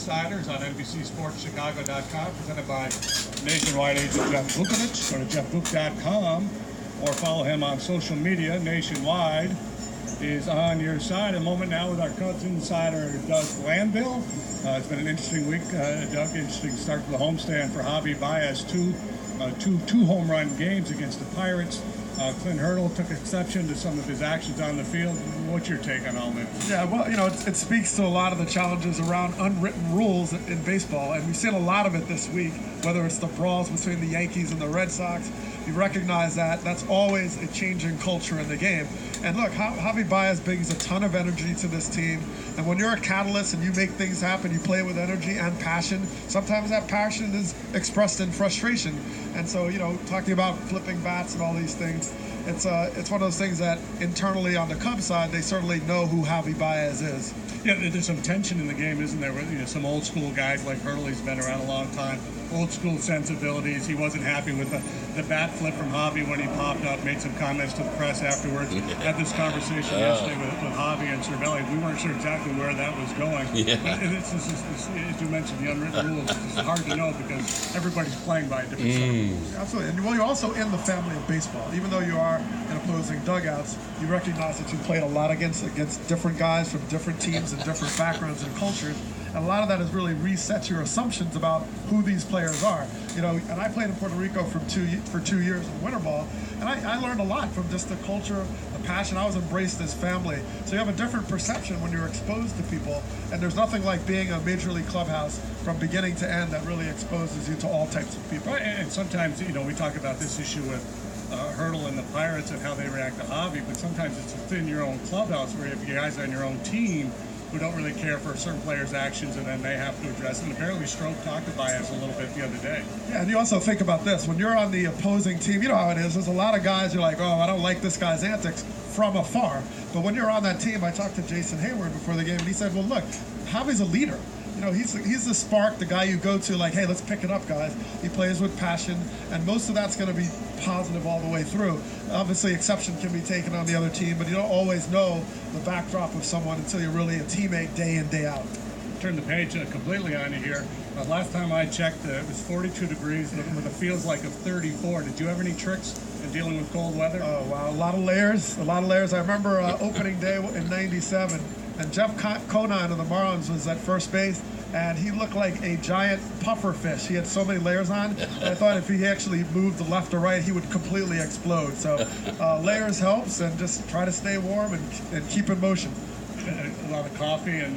Insiders on NBCSportsChicago.com, presented by Nationwide agent Jeff Vukovich. Go to jeffvuk.com or follow him on social media. Nationwide is on your side. A moment now with our Cubs insider, Doug Glanville. It's been an interesting week, Doug. Interesting start to the homestand for Javi Baez. Two home run games against the Pirates. Clint Hurdle took exception to some of his actions on the field. What's your take on all this? Yeah, well, it speaks to a lot of the challenges around unwritten rules in baseball, and we've seen a lot of it this week, whether it's the brawls between the Yankees and the Red Sox. You recognize that that's always a changing culture in the game. And look, Javi Baez brings a ton of energy to this team, and when you're a catalyst and you make things happen, you play with energy and passion. Sometimes that passion is expressed in frustration, and so talking about flipping bats and all these things, it's one of those things that internally on the Cubs side, they certainly know who Javi Baez is. Yeah, there's some tension in the game, isn't there? Some old school guys like Hurdle, he's been around a long time. Old school sensibilities. He wasn't happy with the bat flip from Javi when he popped up, made some comments to the press afterwards. Had this conversation yesterday with Javi and Cervelli. We weren't sure exactly where that was going. Yeah. And it's as you mentioned, the unwritten rules. It's hard to know because everybody's playing by a different set. Absolutely. And you're also in the family of baseball. Even though you are in opposing dugouts, you recognize that you played a lot against different guys from different teams and different backgrounds and cultures. And a lot of that has really reset your assumptions about who these players are. And I played in Puerto Rico for 2 years in winter ball, and I learned a lot from just the culture, the passion. I was embraced as family. So you have a different perception when you're exposed to people, and there's nothing like being in a major league clubhouse from beginning to end that really exposes you to all types of people. Right, and sometimes, we talk about this issue with Hurdle and the Pirates and how they react to Javi, but sometimes it's within your own clubhouse where you have guys on your own team who don't really care for certain players' actions, and then they have to address it. And apparently Stroke talked to Baez a little bit the other day. Yeah, and you also think about this. When you're on the opposing team, you know how it is. There's a lot of guys you're like, oh, I don't like this guy's antics from afar. But when you're on that team, I talked to Jason Hayward before the game, and he said, well, look, Javi's a leader. He's the spark, the guy you go to, like, hey, let's pick it up, guys. He plays with passion, and most of that's going to be positive all the way through. Obviously, exception can be taken on the other team, but you don't always know the backdrop of someone until you're really a teammate day in, day out. Turn the page completely on you here. Last time I checked, it was 42 degrees with a feels like of 34. Did you have any tricks in dealing with cold weather? Oh, wow, a lot of layers. I remember opening day in '97. And Jeff Conine of the Marlins was at first base, and he looked like a giant puffer fish. He had so many layers on, and I thought if he actually moved to left or right, he would completely explode. So layers helps, and just try to stay warm and keep in motion. A lot of coffee and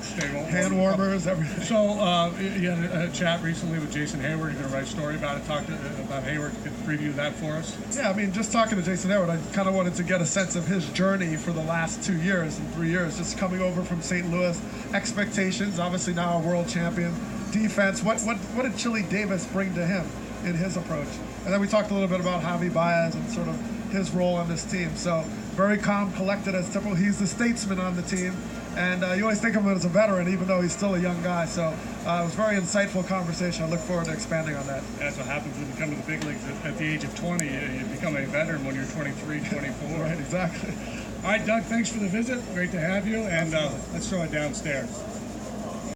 stay warm. Hand warmers, everything. So you had a chat recently with Jason Hayward. You're going to write a story about it. Talk about Hayward. Could preview that for us? Yeah, just talking to Jason Hayward, I kind of wanted to get a sense of his journey for the last 2 years and 3 years, just coming over from St. Louis. Expectations, obviously now a world champion. Defense, what did Chili Davis bring to him in his approach? And then we talked a little bit about Javi Baez and sort of his role on this team. So very calm, collected as typical. He's the statesman on the team, and you always think of him as a veteran, even though he's still a young guy. So it was a very insightful conversation. I look forward to expanding on that. That's what happens when you come to the big leagues. At the age of 20, you become a veteran when you're 23, 24. Right, exactly. All right, Doug, thanks for the visit. Great to have you, and let's throw it downstairs.